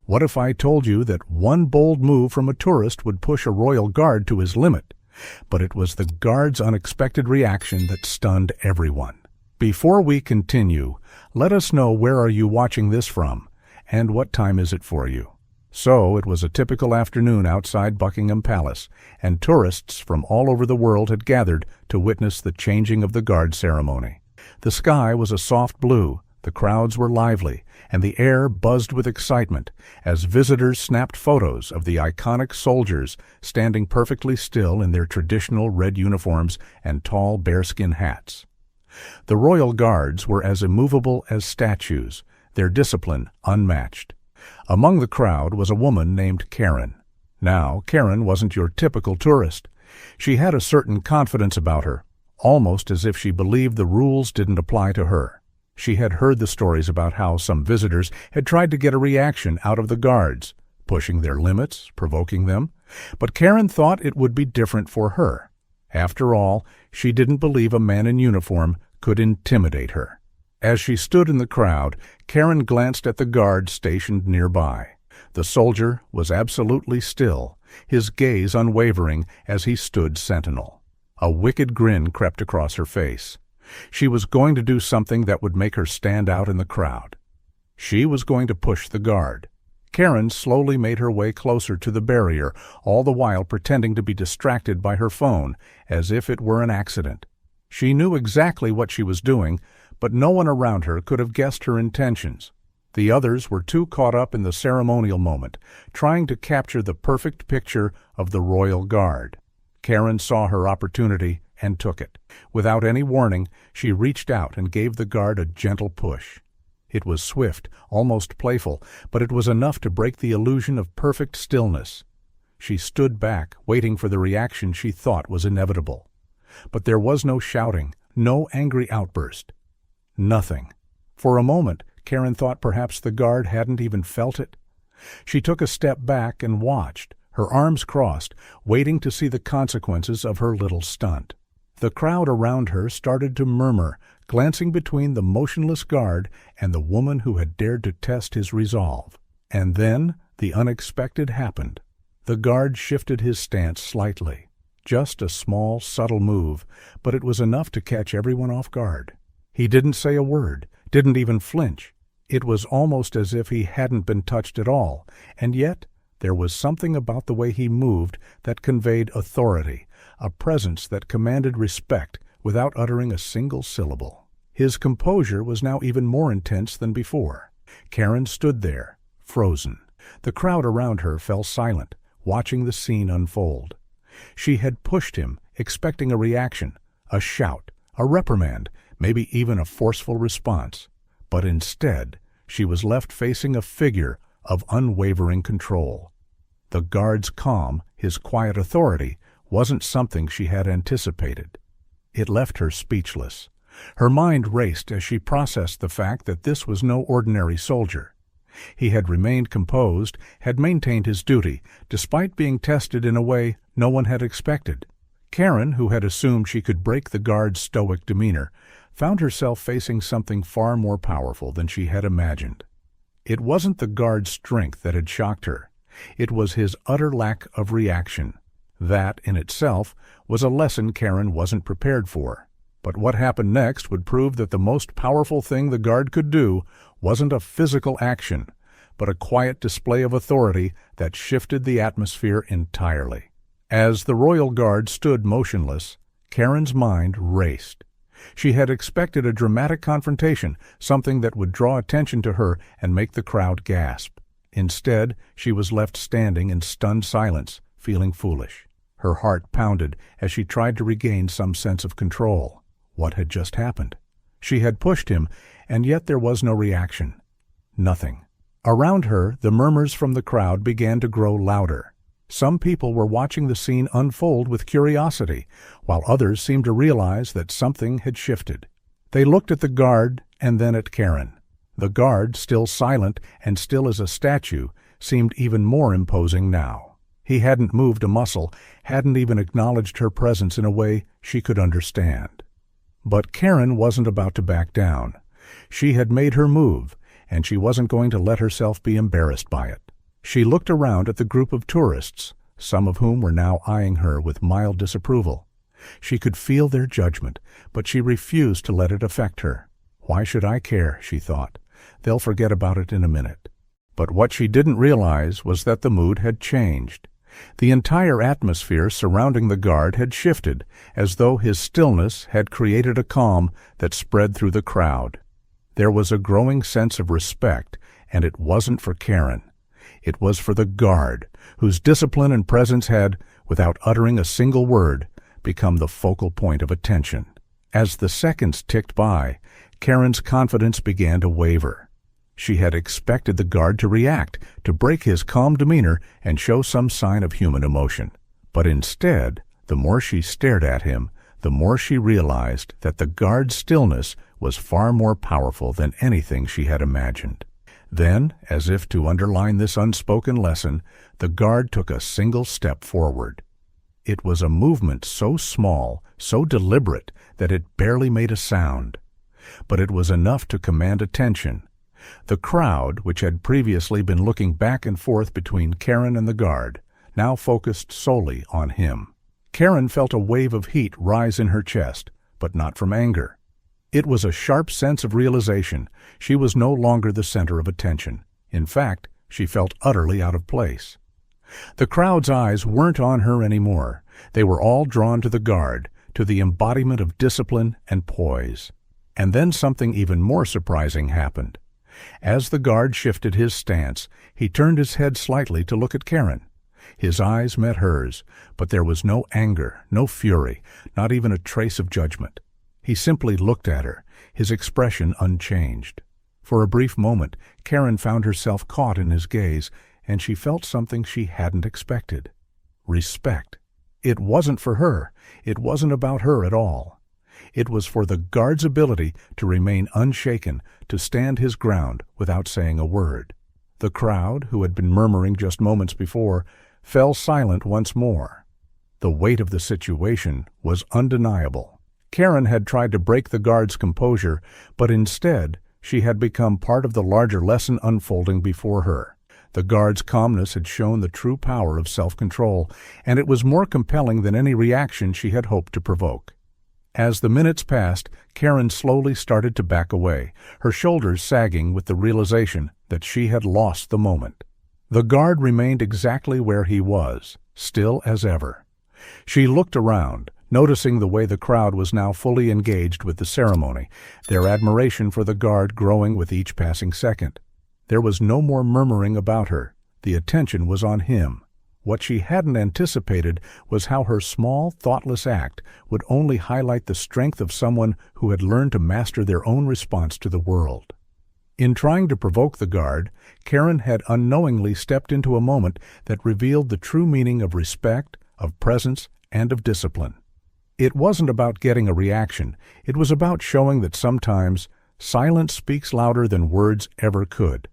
What if I told you that one bold move from a tourist would push a royal guard to his limit? But it was the guard's unexpected reaction that stunned everyone. Before we continue, let us know where are you watching this from, and what time is it for you. So, it was a typical afternoon outside Buckingham Palace, and tourists from all over the world had gathered to witness the changing of the guard ceremony. The sky was a soft blue, the crowds were lively, and the air buzzed with excitement as visitors snapped photos of the iconic soldiers standing perfectly still in their traditional red uniforms and tall bearskin hats. The royal guards were as immovable as statues, their discipline unmatched. Among the crowd was a woman named Karen. Now, Karen wasn't your typical tourist. She had a certain confidence about her, almost as if she believed the rules didn't apply to her. She had heard the stories about how some visitors had tried to get a reaction out of the guards, pushing their limits, provoking them, but Karen thought it would be different for her. After all, she didn't believe a man in uniform could intimidate her. As she stood in the crowd, Karen glanced at the guard stationed nearby. The soldier was absolutely still, his gaze unwavering as he stood sentinel. A wicked grin crept across her face. She was going to do something that would make her stand out in the crowd. She was going to push the guard. Karen slowly made her way closer to the barrier, all the while pretending to be distracted by her phone, as if it were an accident. She knew exactly what she was doing, but no one around her could have guessed her intentions. The others were too caught up in the ceremonial moment, trying to capture the perfect picture of the royal guard. Karen saw her opportunity and took it. Without any warning, she reached out and gave the guard a gentle push. It was swift, almost playful, but it was enough to break the illusion of perfect stillness. She stood back, waiting for the reaction she thought was inevitable. But there was no shouting, no angry outburst. Nothing. For a moment, Karen thought perhaps the guard hadn't even felt it. She took a step back and watched, her arms crossed, waiting to see the consequences of her little stunt. The crowd around her started to murmur, glancing between the motionless guard and the woman who had dared to test his resolve. And then the unexpected happened. The guard shifted his stance slightly. Just a small, subtle move, but it was enough to catch everyone off guard. He didn't say a word, didn't even flinch. It was almost as if he hadn't been touched at all, and yet there was something about the way he moved that conveyed authority, a presence that commanded respect without uttering a single syllable. His composure was now even more intense than before. Karen stood there, frozen. The crowd around her fell silent, watching the scene unfold. She had pushed him, expecting a reaction, a shout, a reprimand, maybe even a forceful response. But instead, she was left facing a figure of unwavering control. The guard's calm, his quiet authority, wasn't something she had anticipated. It left her speechless. Her mind raced as she processed the fact that this was no ordinary soldier. He had remained composed, had maintained his duty, despite being tested in a way no one had expected. Karen, who had assumed she could break the guard's stoic demeanor, found herself facing something far more powerful than she had imagined. It wasn't the guard's strength that had shocked her. It was his utter lack of reaction. That, in itself, was a lesson Karen wasn't prepared for. But what happened next would prove that the most powerful thing the guard could do wasn't a physical action, but a quiet display of authority that shifted the atmosphere entirely. As the royal guard stood motionless, Karen's mind raced. She had expected a dramatic confrontation, something that would draw attention to her and make the crowd gasp. Instead, she was left standing in stunned silence, feeling foolish. Her heart pounded as she tried to regain some sense of control. What had just happened? She had pushed him, and yet there was no reaction. Nothing. Around her, the murmurs from the crowd began to grow louder. Some people were watching the scene unfold with curiosity, while others seemed to realize that something had shifted. They looked at the guard and then at Karen. The guard, still silent and still as a statue, seemed even more imposing now. He hadn't moved a muscle, hadn't even acknowledged her presence in a way she could understand. But Karen wasn't about to back down. She had made her move, and she wasn't going to let herself be embarrassed by it. She looked around at the group of tourists, some of whom were now eyeing her with mild disapproval. She could feel their judgment, but she refused to let it affect her. Why should I care, she thought. They'll forget about it in a minute. But what she didn't realize was that the mood had changed. The entire atmosphere surrounding the guard had shifted, as though his stillness had created a calm that spread through the crowd. There was a growing sense of respect, and it wasn't for Karen. It was for the guard, whose discipline and presence had, without uttering a single word, become the focal point of attention. As the seconds ticked by, Karen's confidence began to waver. She had expected the guard to react, to break his calm demeanor and show some sign of human emotion. But instead, the more she stared at him, the more she realized that the guard's stillness was far more powerful than anything she had imagined. Then, as if to underline this unspoken lesson, the guard took a single step forward. It was a movement so small, so deliberate, that it barely made a sound. But it was enough to command attention. The crowd, which had previously been looking back and forth between Karen and the guard, now focused solely on him. Karen felt a wave of heat rise in her chest, but not from anger. It was a sharp sense of realization. She was no longer the center of attention. In fact, she felt utterly out of place. The crowd's eyes weren't on her anymore. They were all drawn to the guard, to the embodiment of discipline and poise. And then something even more surprising happened. As the guard shifted his stance, he turned his head slightly to look at Karen. His eyes met hers, but there was no anger, no fury, not even a trace of judgment. He simply looked at her, his expression unchanged. For a brief moment, Karen found herself caught in his gaze, and she felt something she hadn't expected. Respect. It wasn't for her. It wasn't about her at all. It was for the guard's ability to remain unshaken, to stand his ground without saying a word. The crowd, who had been murmuring just moments before, fell silent once more. The weight of the situation was undeniable. Karen had tried to break the guard's composure, but instead she had become part of the larger lesson unfolding before her. The guard's calmness had shown the true power of self-control, and it was more compelling than any reaction she had hoped to provoke. As the minutes passed, Karen slowly started to back away, her shoulders sagging with the realization that she had lost the moment. The guard remained exactly where he was, still as ever. She looked around, noticing the way the crowd was now fully engaged with the ceremony, their admiration for the guard growing with each passing second. There was no more murmuring about her. The attention was on him. What she hadn't anticipated was how her small, thoughtless act would only highlight the strength of someone who had learned to master their own response to the world. In trying to provoke the guard, Karen had unknowingly stepped into a moment that revealed the true meaning of respect, of presence, and of discipline. It wasn't about getting a reaction. It was about showing that sometimes silence speaks louder than words ever could.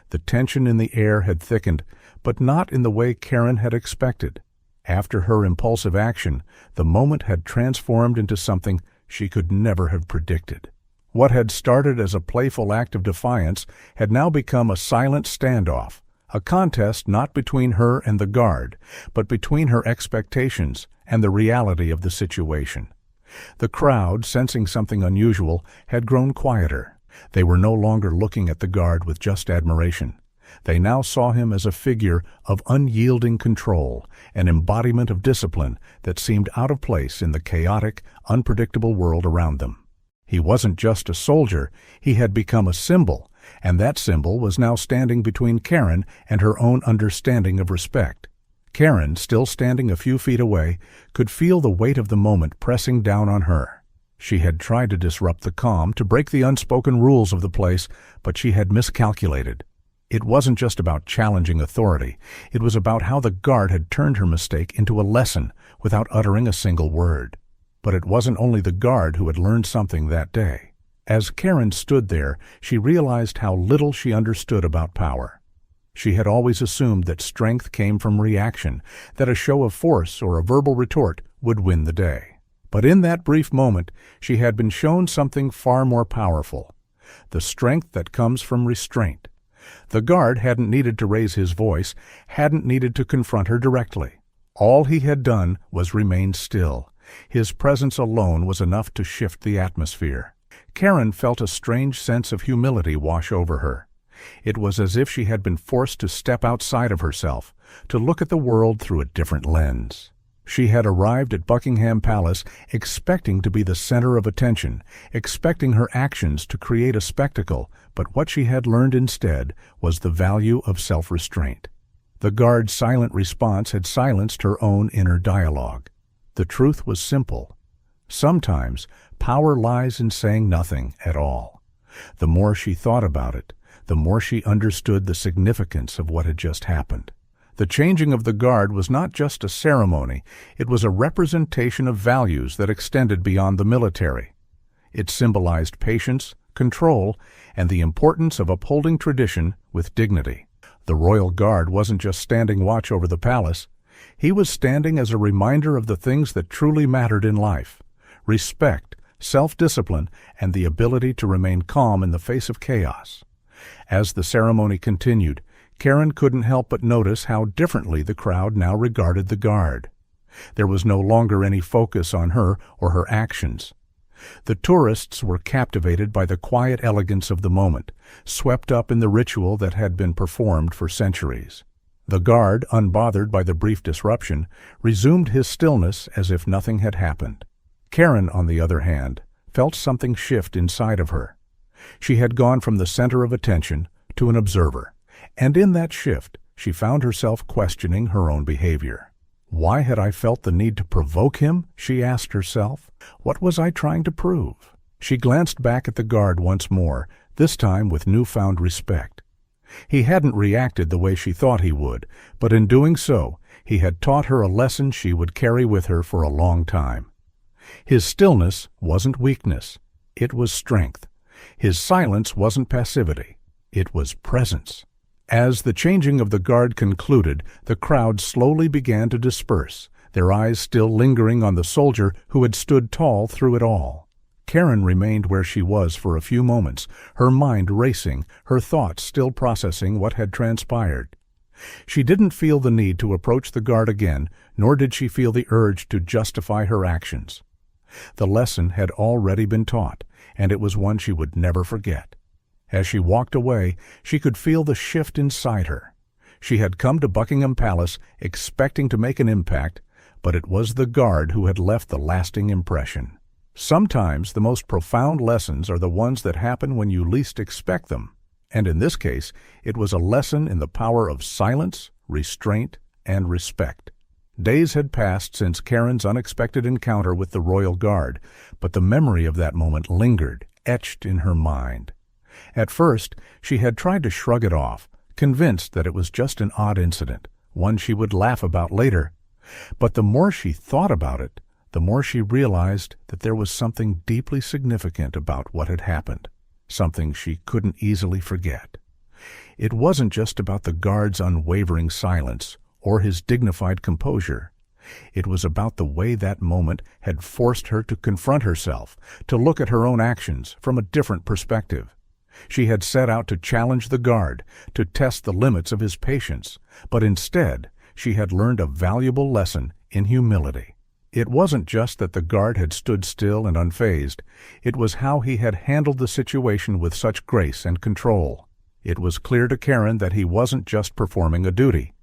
The tension in the air had thickened, but not in the way Karen had expected. After her impulsive action, the moment had transformed into something she could never have predicted. What had started as a playful act of defiance had now become a silent standoff, a contest not between her and the guard, but between her expectations and the reality of the situation. The crowd, sensing something unusual, had grown quieter. They were no longer looking at the guard with just admiration. They now saw him as a figure of unyielding control, an embodiment of discipline that seemed out of place in the chaotic, unpredictable world around them. He wasn't just a soldier, he had become a symbol, and that symbol was now standing between Karen and her own understanding of respect. Karen, still standing a few feet away, could feel the weight of the moment pressing down on her. She had tried to disrupt the calm, to break the unspoken rules of the place, but she had miscalculated. It wasn't just about challenging authority. It was about how the guard had turned her mistake into a lesson without uttering a single word. But it wasn't only the guard who had learned something that day. As Karen stood there, she realized how little she understood about power. She had always assumed that strength came from reaction, that a show of force or a verbal retort would win the day. But in that brief moment, she had been shown something far more powerful. The strength that comes from restraint. The guard hadn't needed to raise his voice, hadn't needed to confront her directly. All he had done was remain still. His presence alone was enough to shift the atmosphere. Karen felt a strange sense of humility wash over her. It was as if she had been forced to step outside of herself, to look at the world through a different lens. She had arrived at Buckingham Palace expecting to be the center of attention, expecting her actions to create a spectacle, but what she had learned instead was the value of self-restraint. The guard's silent response had silenced her own inner dialogue. The truth was simple. Sometimes power lies in saying nothing at all. The more she thought about it, the more she understood the significance of what had just happened. The changing of the guard was not just a ceremony, it was a representation of values that extended beyond the military. It symbolized patience, control, and the importance of upholding tradition with dignity. The royal guard wasn't just standing watch over the palace. He was standing as a reminder of the things that truly mattered in life: respect, self-discipline, and the ability to remain calm in the face of chaos. As the ceremony continued, Karen couldn't help but notice how differently the crowd now regarded the guard. There was no longer any focus on her or her actions. The tourists were captivated by the quiet elegance of the moment, swept up in the ritual that had been performed for centuries. The guard, unbothered by the brief disruption, resumed his stillness as if nothing had happened. Karen, on the other hand, felt something shift inside of her. She had gone from the center of attention to an observer, and in that shift, she found herself questioning her own behavior. Why had I felt the need to provoke him? She asked herself. What was I trying to prove? She glanced back at the guard once more, this time with newfound respect. He hadn't reacted the way she thought he would, but in doing so, he had taught her a lesson she would carry with her for a long time. His stillness wasn't weakness, it was strength. His silence wasn't passivity, it was presence. As the changing of the guard concluded, the crowd slowly began to disperse, their eyes still lingering on the soldier who had stood tall through it all. Karen remained where she was for a few moments, her mind racing, her thoughts still processing what had transpired. She didn't feel the need to approach the guard again, nor did she feel the urge to justify her actions. The lesson had already been taught, and it was one she would never forget. As she walked away, she could feel the shift inside her. She had come to Buckingham Palace expecting to make an impact, but it was the guard who had left the lasting impression. Sometimes the most profound lessons are the ones that happen when you least expect them, and in this case, it was a lesson in the power of silence, restraint, and respect. Days had passed since Karen's unexpected encounter with the royal guard, but the memory of that moment lingered, etched in her mind. At first, she had tried to shrug it off, convinced that it was just an odd incident, one she would laugh about later. But the more she thought about it, the more she realized that there was something deeply significant about what had happened, something she couldn't easily forget. It wasn't just about the guard's unwavering silence or his dignified composure. It was about the way that moment had forced her to confront herself, to look at her own actions from a different perspective. She had set out to challenge the guard, to test the limits of his patience, but instead she had learned a valuable lesson in humility. It wasn't just that the guard had stood still and unfazed, it was how he had handled the situation with such grace and control. It was clear to Karen that he wasn't just performing a duty.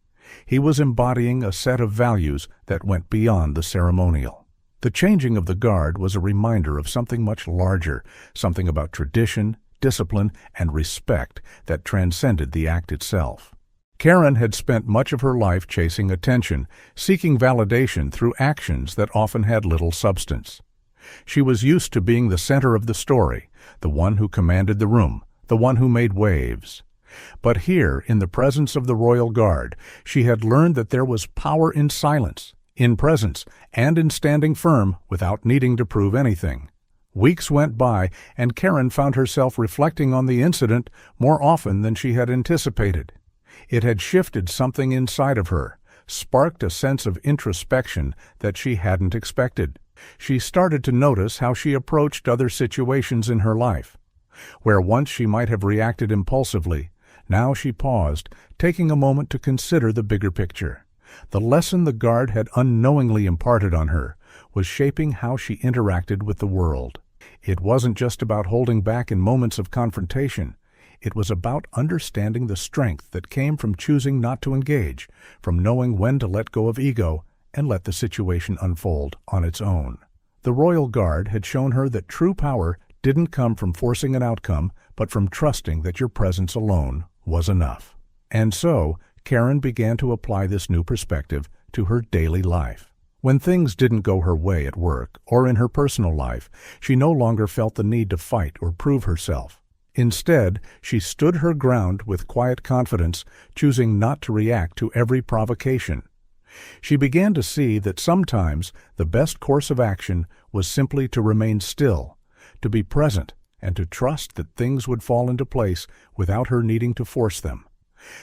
He was embodying a set of values that went beyond the ceremonial. The changing of the guard was a reminder of something much larger, something about tradition, discipline, and respect that transcended the act itself. Karen had spent much of her life chasing attention, seeking validation through actions that often had little substance. She was used to being the center of the story, the one who commanded the room, the one who made waves. But here, in the presence of the royal guard, she had learned that there was power in silence, in presence, and in standing firm without needing to prove anything. Weeks went by, and Karen found herself reflecting on the incident more often than she had anticipated. It had shifted something inside of her, sparked a sense of introspection that she hadn't expected. She started to notice how she approached other situations in her life. Where once she might have reacted impulsively, Now she paused, taking a moment to consider the bigger picture. The lesson the guard had unknowingly imparted on her was shaping how she interacted with the world. It wasn't just about holding back in moments of confrontation. It was about understanding the strength that came from choosing not to engage, from knowing when to let go of ego and let the situation unfold on its own. The Royal Guard had shown her that true power didn't come from forcing an outcome, but from trusting that your presence alone was enough. And so, Karen began to apply this new perspective to her daily life. When things didn't go her way at work or in her personal life, she no longer felt the need to fight or prove herself. Instead, she stood her ground with quiet confidence, choosing not to react to every provocation. She began to see that sometimes the best course of action was simply to remain still, to be present, and to trust that things would fall into place without her needing to force them.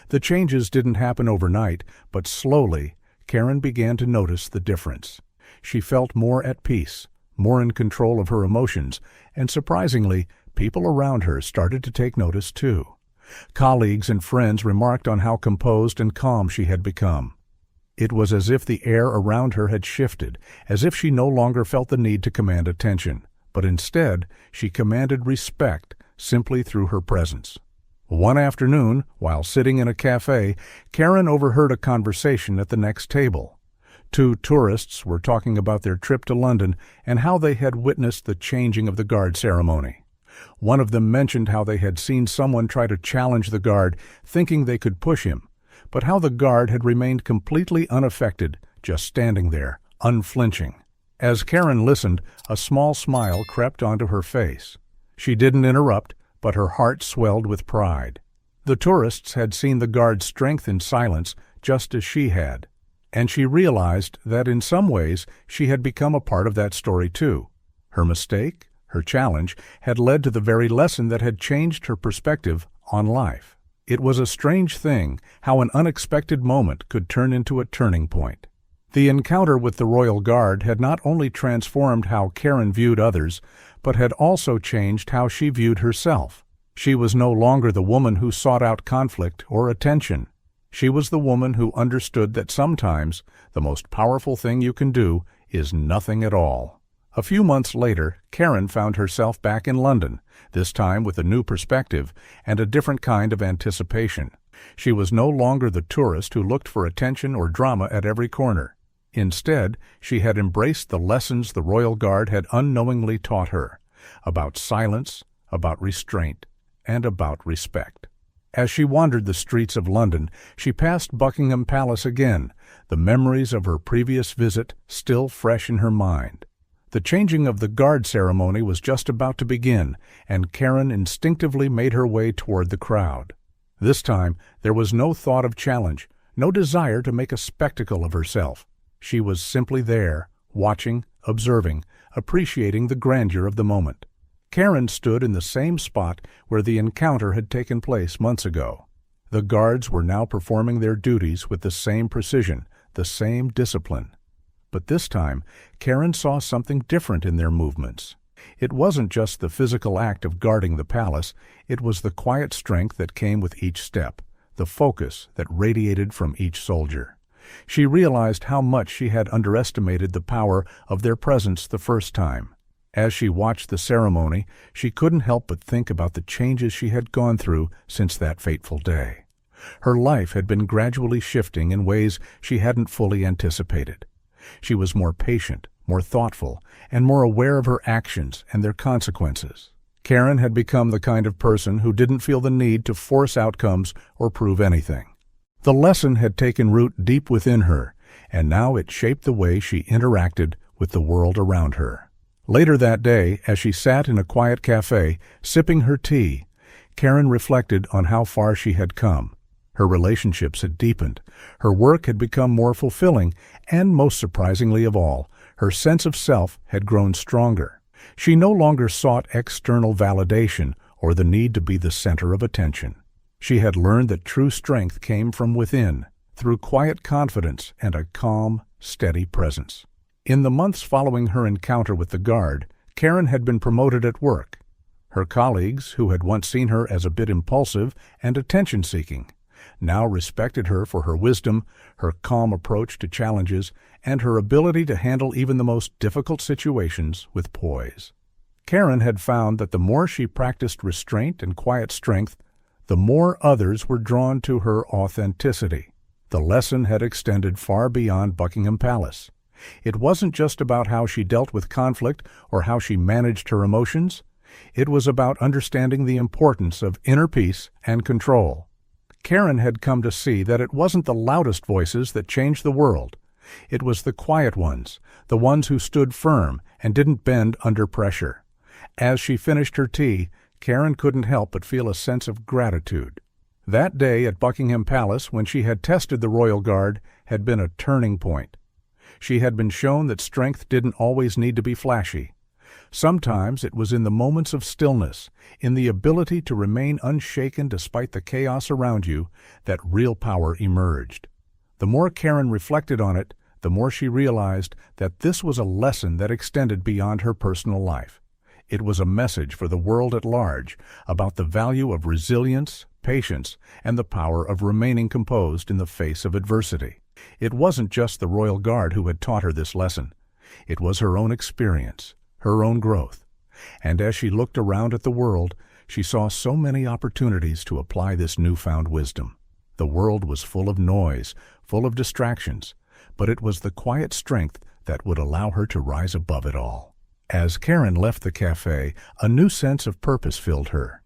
The changes didn't happen overnight, but slowly, Karen began to notice the difference. She felt more at peace, more in control of her emotions, and surprisingly, people around her started to take notice too. Colleagues and friends remarked on how composed and calm she had become. It was as if the air around her had shifted, as if she no longer felt the need to command attention, but instead she commanded respect simply through her presence. One afternoon, while sitting in a cafe, Karen overheard a conversation at the next table. Two tourists were talking about their trip to London and how they had witnessed the changing of the guard ceremony. One of them mentioned how they had seen someone try to challenge the guard, thinking they could push him, but how the guard had remained completely unaffected, just standing there, unflinching. As Karen listened, a small smile crept onto her face. She didn't interrupt, but her heart swelled with pride. The tourists had seen the guard's strength in silence, just as she had, and she realized that in some ways she had become a part of that story too. Her mistake, her challenge, had led to the very lesson that had changed her perspective on life. It was a strange thing how an unexpected moment could turn into a turning point. The encounter with the Royal Guard had not only transformed how Karen viewed others, but had also changed how she viewed herself. She was no longer the woman who sought out conflict or attention. She was the woman who understood that sometimes the most powerful thing you can do is nothing at all. A few months later, Karen found herself back in London, this time with a new perspective and a different kind of anticipation. She was no longer the tourist who looked for attention or drama at every corner. Instead, she had embraced the lessons the Royal Guard had unknowingly taught her, about silence, about restraint, and about respect. As she wandered the streets of London, she passed Buckingham Palace again, the memories of her previous visit still fresh in her mind. The changing of the guard ceremony was just about to begin, and Karen instinctively made her way toward the crowd. This time, there was no thought of challenge, no desire to make a spectacle of herself. She was simply there, watching, observing, appreciating the grandeur of the moment. Karen stood in the same spot where the encounter had taken place months ago. The guards were now performing their duties with the same precision, the same discipline. But this time, Karen saw something different in their movements. It wasn't just the physical act of guarding the palace, it was the quiet strength that came with each step, the focus that radiated from each soldier. She realized how much she had underestimated the power of their presence the first time. As she watched the ceremony, she couldn't help but think about the changes she had gone through since that fateful day. Her life had been gradually shifting in ways she hadn't fully anticipated. She was more patient, more thoughtful, and more aware of her actions and their consequences. Karen had become the kind of person who didn't feel the need to force outcomes or prove anything. The lesson had taken root deep within her, and now it shaped the way she interacted with the world around her. Later that day, as she sat in a quiet cafe, sipping her tea, Karen reflected on how far she had come. Her relationships had deepened, her work had become more fulfilling, and most surprisingly of all, her sense of self had grown stronger. She no longer sought external validation or the need to be the center of attention. She had learned that true strength came from within, through quiet confidence and a calm, steady presence. In the months following her encounter with the guard, Karen had been promoted at work. Her colleagues, who had once seen her as a bit impulsive and attention-seeking, now respected her for her wisdom, her calm approach to challenges, and her ability to handle even the most difficult situations with poise. Karen had found that the more she practiced restraint and quiet strength, the more others were drawn to her authenticity. The lesson had extended far beyond Buckingham Palace. It wasn't just about how she dealt with conflict or how she managed her emotions. It was about understanding the importance of inner peace and control. Karen had come to see that it wasn't the loudest voices that changed the world. It was the quiet ones, the ones who stood firm and didn't bend under pressure. As she finished her tea, Karen couldn't help but feel a sense of gratitude. That day at Buckingham Palace, when she had tested the royal guard, had been a turning point. She had been shown that strength didn't always need to be flashy. Sometimes it was in the moments of stillness, in the ability to remain unshaken despite the chaos around you, that real power emerged. The more Karen reflected on it, the more she realized that this was a lesson that extended beyond her personal life. It was a message for the world at large about the value of resilience, patience, and the power of remaining composed in the face of adversity. It wasn't just the royal guard who had taught her this lesson. It was her own experience, her own growth. And as she looked around at the world, she saw so many opportunities to apply this newfound wisdom. The world was full of noise, full of distractions, but it was the quiet strength that would allow her to rise above it all. As Karen left the cafe, a new sense of purpose filled her.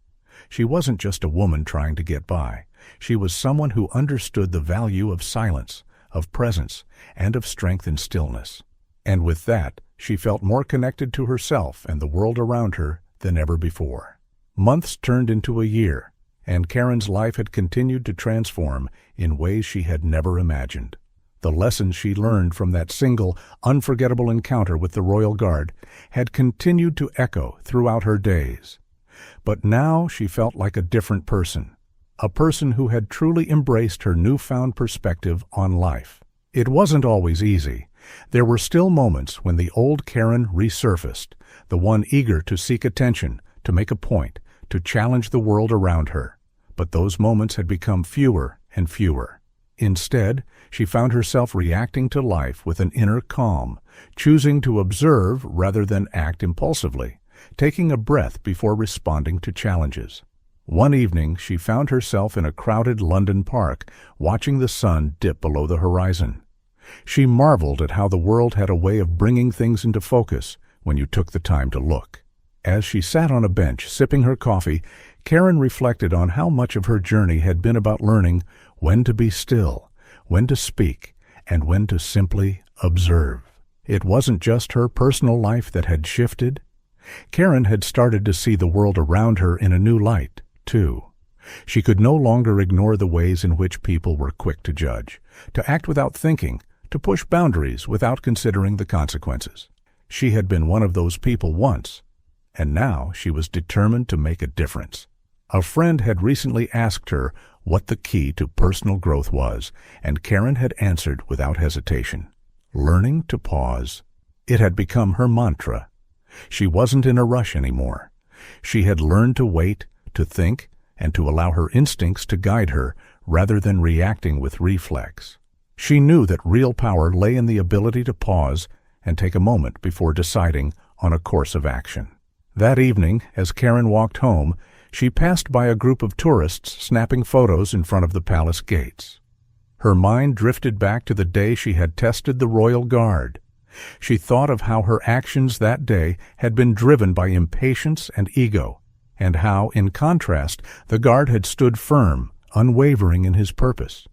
She wasn't just a woman trying to get by. She was someone who understood the value of silence, of presence, and of strength in stillness. And with that, she felt more connected to herself and the world around her than ever before. Months turned into a year, and Karen's life had continued to transform in ways she had never imagined. The lessons she learned from that single, unforgettable encounter with the Royal Guard had continued to echo throughout her days. But now she felt like a different person, a person who had truly embraced her newfound perspective on life. It wasn't always easy. There were still moments when the old Karen resurfaced, the one eager to seek attention, to make a point, to challenge the world around her. But those moments had become fewer and fewer. Instead, she found herself reacting to life with an inner calm, choosing to observe rather than act impulsively, taking a breath before responding to challenges. One evening, she found herself in a crowded London park, watching the sun dip below the horizon. She marveled at how the world had a way of bringing things into focus when you took the time to look. As she sat on a bench sipping her coffee, Karen reflected on how much of her journey had been about learning when to be still, when to speak, and when to simply observe. It wasn't just her personal life that had shifted. Karen had started to see the world around her in a new light, too. She could no longer ignore the ways in which people were quick to judge, to act without thinking, to push boundaries without considering the consequences. She had been one of those people once, and now she was determined to make a difference. A friend had recently asked her what the key to personal growth was, and Karen had answered without hesitation: learning to pause. It had become her mantra. She wasn't in a rush anymore. She had learned to wait, to think, and to allow her instincts to guide her rather than reacting with reflex. She knew that real power lay in the ability to pause and take a moment before deciding on a course of action. That evening, as Karen walked home, she passed by a group of tourists snapping photos in front of the palace gates. Her mind drifted back to the day she had tested the Royal Guard. She thought of how her actions that day had been driven by impatience and ego, and how, in contrast, the guard had stood firm, unwavering in his purpose.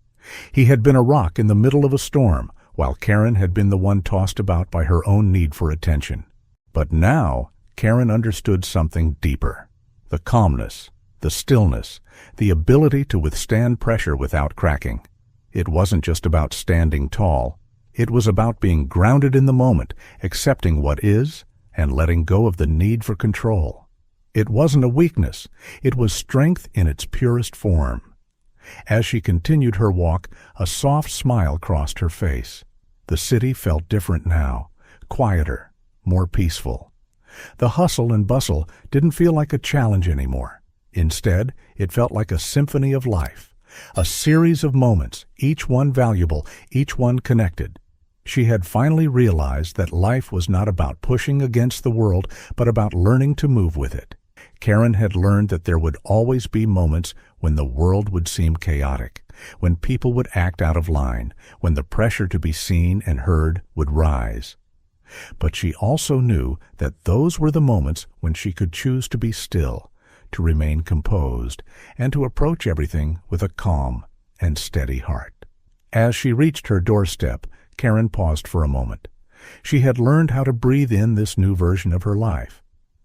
He had been a rock in the middle of a storm, while Karen had been the one tossed about by her own need for attention. But now, Karen understood something deeper. The calmness, the stillness, the ability to withstand pressure without cracking. It wasn't just about standing tall. It was about being grounded in the moment, accepting what is, and letting go of the need for control. It wasn't a weakness. It was strength in its purest form. As she continued her walk, a soft smile crossed her face. The city felt different now, quieter, more peaceful. The hustle and bustle didn't feel like a challenge anymore. Instead, it felt like a symphony of life, a series of moments, each one valuable, each one connected. She had finally realized that life was not about pushing against the world, but about learning to move with it. Karen had learned that there would always be moments when the world would seem chaotic, when people would act out of line, when the pressure to be seen and heard would rise. But she also knew that those were the moments when she could choose to be still, to remain composed, and to approach everything with a calm and steady heart. As she reached her doorstep, Karen paused for a moment. She had learned how to breathe in this new version of her life.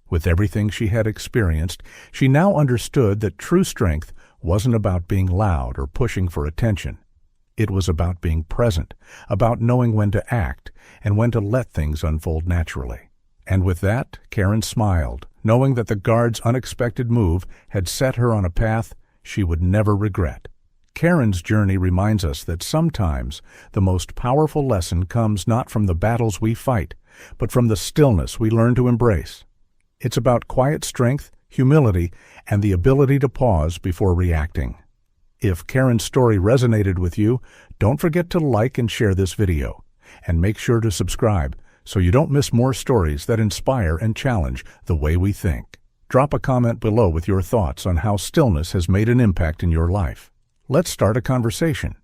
With everything she had experienced, she now understood that true strength wasn't about being loud or pushing for attention. It was about being present, about knowing when to act and when to let things unfold naturally. And with that, Karen smiled, knowing that the guard's unexpected move had set her on a path she would never regret. Karen's journey reminds us that sometimes the most powerful lesson comes not from the battles we fight, but from the stillness we learn to embrace. It's about quiet strength, humility, and the ability to pause before reacting. If Karen's story resonated with you, don't forget to like and share this video, and make sure to subscribe so you don't miss more stories that inspire and challenge the way we think. Drop a comment below with your thoughts on how stillness has made an impact in your life. Let's start a conversation.